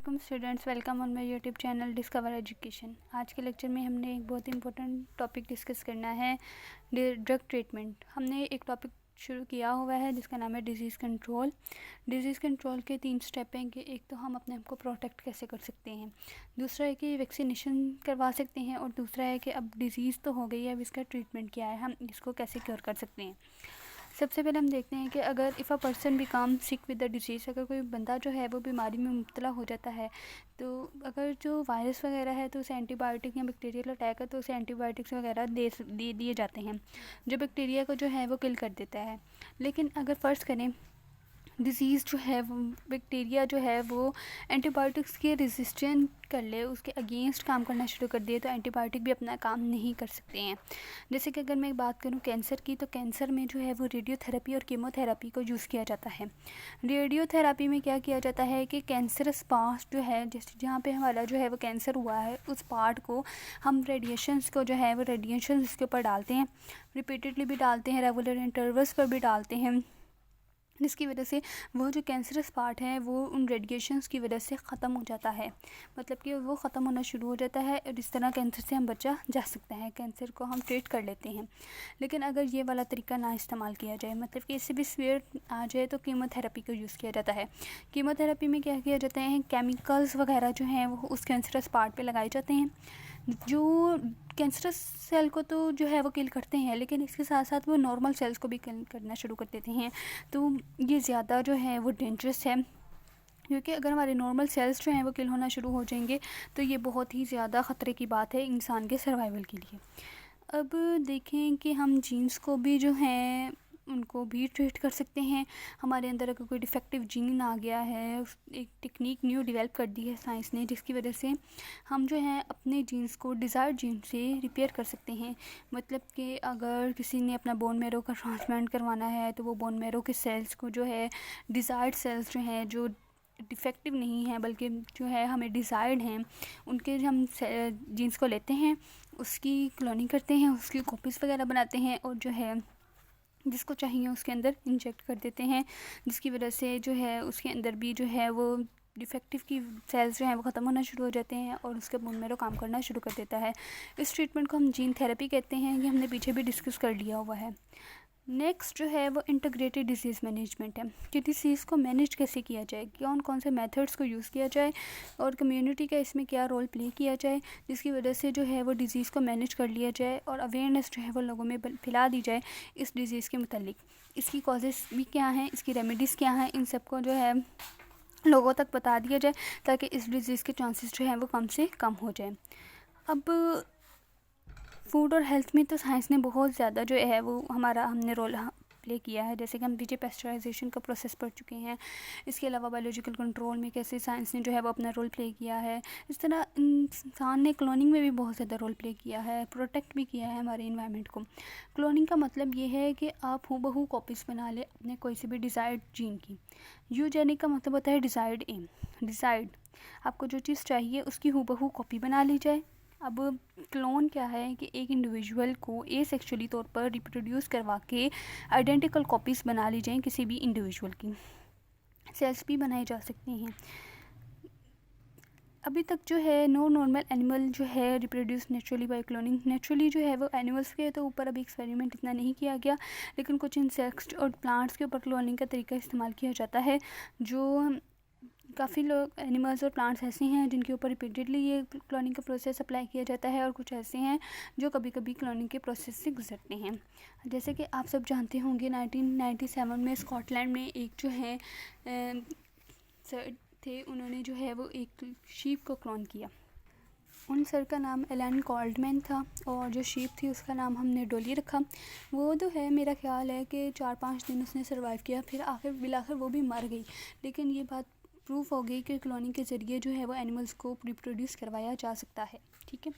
वालेकुम students, welcome on my YouTube channel discover education. आज के लेक्चर में हमने एक बहुत इंपॉर्टेंट टॉपिक डिस्कस करना है, ड्रग ट्रीटमेंट। हमने एक टॉपिक शुरू किया हुआ है जिसका नाम है डिज़ीज़ कंट्रोल। डिज़ीज़ कंट्रोल के 3 स्टेप हैं कि एक तो हम अपने आप को प्रोटेक्ट कैसे कर सकते हैं, दूसरा है कि वैक्सीनेशन करवा सकते हैं, और दूसरा है कि अब डिज़ीज़ तो हो गई है, अब इसका ट्रीटमेंट क्या है, हम इसको कैसे क्योर कर सकते हैं। सबसे पहले हम देखते हैं कि अगर if a person become sick with the disease, अगर कोई बंदा जो है वो बीमारी में मुब्तला हो जाता है, तो अगर जो वायरस वगैरह है तो उसे एंटीबायोटिक या बैक्टीरियल अटैक है तो उसे एंटीबायोटिक्स वगैरह दे दिए जाते हैं जो बैक्टीरिया को जो है वो किल कर देता है। लेकिन अगर फ़र्ज़ करें डिज़ीज़ जो है वो बैक्टीरिया जो है वो एंटीबायोटिक्स के रेजिस्टेंट कर ले, उसके अगेंस्ट काम करना शुरू कर दिए, तो एंटीबायोटिक भी अपना काम नहीं कर सकते हैं। जैसे कि अगर मैं बात करूं कैंसर की, तो कैंसर में जो है वो रेडियोथेरेपी और कीमोथेरेपी को यूज़ किया जाता है। रेडियोथेरेपी में क्या किया जाता है कि कैंसरस पार्ट जो है, जैसे जहाँ पे हमारा जो है वो कैंसर हुआ है, उस पार्ट को हम रेडिएशंस को जो है वो रेडिएशंस उसके ऊपर डालते हैं, रिपीटेडली भी डालते हैं, रेगुलर इंटरवल्स पर भी डालते हैं, जिसकी वजह से वो जो कैंसरस पार्ट है वो उन रेडिएशंस की वजह से ख़त्म हो जाता है, मतलब कि वो ख़त्म होना शुरू हो जाता है, और इस तरह कैंसर से हम बचा जा सकता है, कैंसर को हम ट्रीट कर लेते हैं। लेकिन अगर ये वाला तरीका ना इस्तेमाल किया जाए, मतलब कि इससे भी सीवियर आ जाए, तो कीमोथेरेपी को यूज़ किया जाता है। कीमोथेरेपी में क्या किया जाता है, केमिकल्स वगैरह जो हैं वो उस कैंसरस पार्ट पर लगाए जाते हैं, जो कैंसरस सेल को तो जो है वो किल करते हैं, लेकिन इसके साथ साथ वो नॉर्मल सेल्स को भी किल करना शुरू कर देते हैं। तो ये ज़्यादा जो है वो डेंजरस है, क्योंकि अगर हमारे नॉर्मल सेल्स जो हैं वो किल होना शुरू हो जाएंगे तो ये बहुत ही ज़्यादा ख़तरे की बात है इंसान के सर्वाइवल के लिए। अब देखें कि हम जीन्स को भी जो हैं उनको भी ट्रीट कर सकते हैं। हमारे अंदर अगर कोई डिफेक्टिव जीन आ गया है, एक टेक्निक न्यू डेवलप कर दी है साइंस ने, जिसकी वजह से हम जो है अपने जीन्स को डिज़ायर्ड जीन से रिपेयर कर सकते हैं। मतलब कि अगर किसी ने अपना बोन मैरो का ट्रांसप्लांट करवाना है, तो वो बोन मैरो के सेल्स को जो है डिज़ायर्ड सेल्स जो हैं, जो डिफेक्टिव नहीं है बल्कि जो है हमें डिज़ायर्ड हैं, उनके हम जीन्स को लेते हैं, उसकी क्लोनिंग करते हैं, उसकी कॉपीज़ वगैरह बनाते हैं, और जो है जिसको चाहिए उसके अंदर इंजेक्ट कर देते हैं, जिसकी वजह से जो है उसके अंदर भी जो है वो डिफेक्टिव की सेल्स जो हैं वो ख़त्म होना शुरू हो जाते हैं, और उसके बोन मैरो काम करना शुरू कर देता है। इस ट्रीटमेंट को हम जीन थेरेपी कहते हैं, ये हमने पीछे भी डिस्कस कर लिया हुआ है। नेक्स्ट जो है वो इंटीग्रेटेड डिजीज़ मैनेजमेंट है, कि डिसीज़ को मैनेज कैसे किया जाए, कौन कौन से मेथड्स को यूज़ किया जाए, और कम्युनिटी का इसमें क्या रोल प्ले किया जाए, जिसकी वजह से जो है वो डिज़ीज़ को मैनेज कर लिया जाए, और अवेयरनेस जो है वो लोगों में फैला दी जाए इस डिज़ीज़ के मुतालिक। इसकी कॉजेज़ भी क्या हैं, इसकी रेमेडीज़ क्या हैं, इन सबको जो है लोगों तक बता दिया जाए, ताकि इस डिज़ीज़ के चांसेस जो हैं वो कम से कम हो जाए। अब फूड और हेल्थ में तो साइंस ने बहुत ज़्यादा जो है वो हमने रोल प्ले किया है। जैसे कि हम पीछे पेस्चराइजेशन का प्रोसेस पढ़ चुके हैं, इसके अलावा बायोलॉजिकल कंट्रोल में कैसे साइंस ने जो है वो अपना रोल प्ले किया है। इस तरह इंसान ने क्लोनिंग में भी बहुत ज़्यादा रोल प्ले किया है, प्रोटेक्ट भी किया है हमारे इन्वायरमेंट को। क्लोनिंग का मतलब ये है कि आप हूबहू कॉपीज़ बना ले अपने कोई से भी डिज़ायर्ड जीन की। यूजेनिक का मतलब होता है डिज़ायर्ड एम, डिज़ायर्ड आपको जो चीज़ चाहिए उसकी हूबहू कॉपी बना ली जाए। अब क्लोन क्या है कि एक इंडिविजुअल को एसेक्सुअली तौर पर रिप्रोड्यूस करवा के आइडेंटिकल कॉपीज़ बना ली जाएँ किसी भी इंडिविजुअल की। सेल्स भी बनाए जा सकते हैं। अभी तक जो है नो नॉर्मल एनिमल जो है reproduce naturally bye cloning. Naturally जो है वो एनिमल्स के तो ऊपर अभी एक्सपेरिमेंट इतना नहीं किया गया, लेकिन कुछ इंसेक्ट्स और प्लांट्स के ऊपर क्लोनिंग का तरीका इस्तेमाल किया जाता है। जो काफ़ी लोग एनिमल्स और प्लांट्स ऐसे हैं जिनके ऊपर रिपीटेडली ये क्लोनिंग का प्रोसेस अप्लाई किया जाता है, और कुछ ऐसे हैं जो कभी कभी क्लोनिंग के प्रोसेस से गुजरते हैं। जैसे कि आप सब जानते होंगे 1997 में स्कॉटलैंड में एक जो है सर थे, उन्होंने जो है वो एक शीप को क्लोन किया। उन सर का नाम एलन कॉल्डमैन था, और जो शीप थी उसका नाम हमने डोली रखा। वो तो है, मेरा ख्याल है कि 4-5 दिन उसने सर्वाइव किया, फिर बिलाखिर वो भी मर गई। लेकिन ये बात प्रूफ हो गई कि क्लोनिंग के ज़रिए जो है वो एनिमल्स को रिप्रोड्यूस करवाया जा सकता है। ठीक है,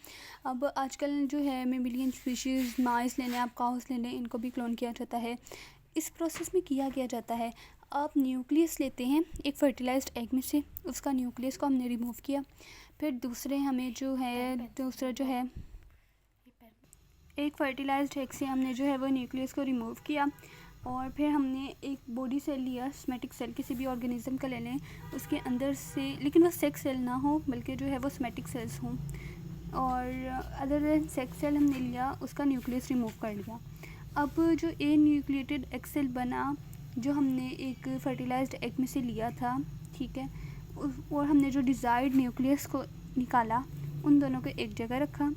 अब आजकल जो है मेमिलियन स्पीशीज़, माइस ले लें, आप काउस ले लें, इनको भी क्लोन किया जाता है। इस प्रोसेस में किया गया जाता है, आप न्यूक्लियस लेते हैं एक फर्टिलाइज्ड एग में से, उसका न्यूक्लियस को हमने रिमूव किया, फिर दूसरा जो है एक फर्टिलाइज्ड एग से हमने जो है वो न्यूक्लियस को रिमूव किया, और फिर हमने एक बॉडी सेल लिया, सोमैटिक सेल किसी भी ऑर्गेनिज्म का ले लें, उसके अंदर से, लेकिन वो सेक्स सेल ना हो बल्कि जो है वो सोमैटिक सेल्स हों। और अदर देन सेक्स सेल हमने लिया, उसका न्यूक्लियस रिमूव कर लिया। अब जो ए न्यूक्लिएटेड एग सेल बना, जो हमने एक फर्टिलाइज्ड एग में से लिया था, ठीक है, और हमने जो डिज़ायर्ड न्यूक्लियस को निकाला, उन दोनों को एक जगह रखा,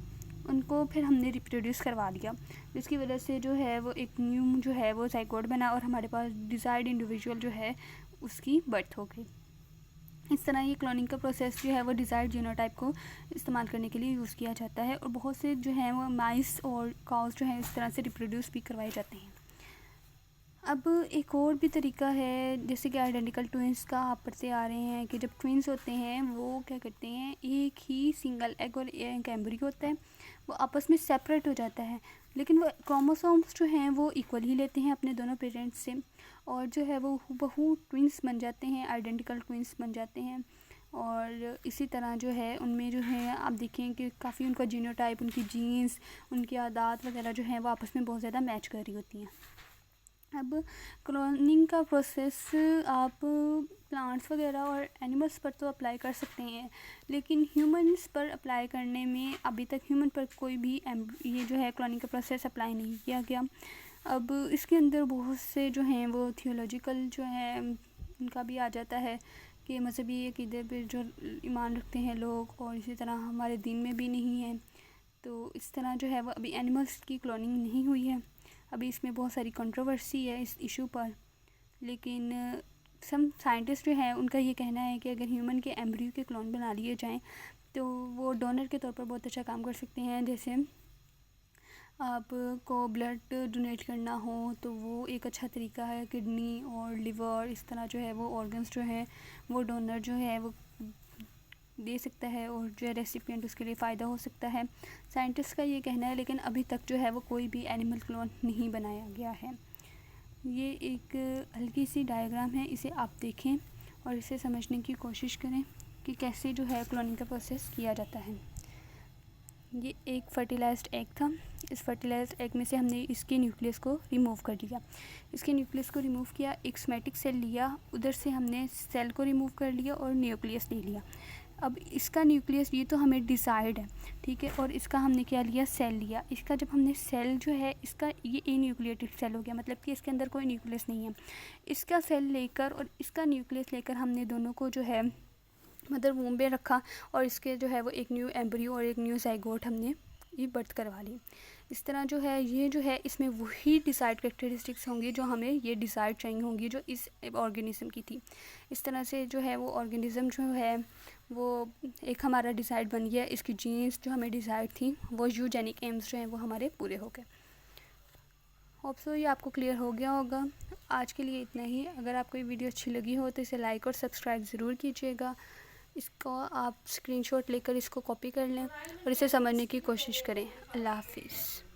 उनको फिर हमने रिप्रोड्यूस करवा दिया, जिसकी वजह से जो है वो एक न्यू जो है वो ज़ाइगोट बना और हमारे पास डिज़ायर्ड इंडिविजुअल जो है उसकी बर्थ हो गई। इस तरह ये क्लोनिंग का प्रोसेस जो है वो डिज़ायर्ड जीनोटाइप को इस्तेमाल करने के लिए यूज़ किया जाता है, और बहुत से जो हैं वो माइस और काउस जो हैं इस तरह से रिप्रोड्यूस भी करवाए जाते हैं। अब एक और भी तरीका है, जैसे कि आइडेंटिकल ट्विंस का आप पढ़ते आ रहे हैं कि जब ट्विंस होते हैं वो क्या करते हैं, एक ही सिंगल एग और एक एम्ब्रियो होता है, वो आपस में सेपरेट हो जाता है, लेकिन वो क्रोमोसोम्स जो हैं वो इक्वल ही लेते हैं अपने दोनों पेरेंट्स से, और जो है वो हूबहू ट्विंस बन जाते हैं, आइडेंटिकल ट्विंस बन जाते हैं। और इसी तरह जो है उनमें जो है आप देखें कि काफ़ी उनका जीनोटाइप, उनकी जीन्स, उनकी आदत वगैरह जो हैं वो आपस में बहुत ज़्यादा मैच कर रही होती हैं। अब क्लोनिंग का प्रोसेस आप प्लांट्स वगैरह और एनिमल्स पर तो अप्लाई कर सकते हैं, लेकिन ह्यूमंस पर अप्लाई करने में अभी तक ह्यूमन पर कोई भी ये जो है क्लोनिंग का प्रोसेस अप्लाई नहीं किया गया। अब इसके अंदर बहुत से जो हैं वो थियोलॉजिकल जो है उनका भी आ जाता है कि मजहबी अक़ीदे पे जो ईमान रखते हैं लोग, और इसी तरह हमारे दीन में भी नहीं है। तो इस तरह जो है वो अभी एनिमल्स की क्लोनिंग नहीं हुई है, अभी इसमें बहुत सारी कंट्रोवर्सी है इस इशू पर, लेकिन सम साइंटिस्ट जो हैं उनका ये कहना है कि अगर ह्यूमन के एम्ब्रियो के क्लोन बना लिए जाएं तो वो डोनर के तौर पर बहुत अच्छा काम कर सकते हैं। जैसे आपको ब्लड डोनेट करना हो तो वो एक अच्छा तरीका है, किडनी और लिवर इस तरह जो है वो ऑर्गन्स जो है वो डोनर जो है वो दे सकता है, और जो है रेसिपिएंट उसके लिए फ़ायदा हो सकता है, साइंटिस्ट का ये कहना है। लेकिन अभी तक जो है वो कोई भी एनिमल क्लोन नहीं बनाया गया है। ये एक हल्की सी डायग्राम है, इसे आप देखें और इसे समझने की कोशिश करें कि कैसे जो है क्लोनिंग का प्रोसेस किया जाता है। ये एक फर्टिलाइज्ड एग था, इस फर्टिलाइज्ड एग में से हमने इसके न्यूक्लियस को रिमूव कर दिया। इसके न्यूक्लियस को रिमूव किया, एक सोमैटिक सेल लिया, उधर से हमने सेल को रिमूव कर लिया और न्यूक्लियस ले लिया। अब इसका न्यूक्लियस ये तो हमें डिसाइड है, ठीक है, और इसका हमने क्या लिया, सेल लिया। इसका जब हमने सेल जो है इसका ये ए न्यूक्लिएटेड सेल हो गया, मतलब कि इसके अंदर कोई न्यूक्लियस नहीं है। इसका सेल लेकर और इसका न्यूक्लियस लेकर हमने दोनों को जो है मदर वूम में रखा, और इसके जो है वो एक न्यू एम्ब्रियो और एक न्यू ज़ाइगोट हमने ये बर्थ करवा ली। इस तरह जो है ये जो है इसमें वही डिसाइड कैरेक्टरिस्टिक्स होंगी जो हमें ये डिसाइड चाहिए होंगी जो इस ऑर्गेनिज्म की थी। इस तरह से जो है वो ऑर्गेनिज्म जो है वो एक हमारा डिसाइड बन गया, इसकी जीन्स जो हमें डिसाइड थी वो यूजेनिक एम्स जो हैं वो हमारे पूरे हो गए। होप सो ये आपको क्लियर हो गया होगा। आज के लिए इतना ही। अगर आपको ये वीडियो अच्छी लगी हो तो इसे लाइक और सब्सक्राइब ज़रूर कीजिएगा। इसको आप स्क्रीनशॉट लेकर इसको कॉपी कर लें और इसे समझने की कोशिश करें। अल्लाह हाफिज़।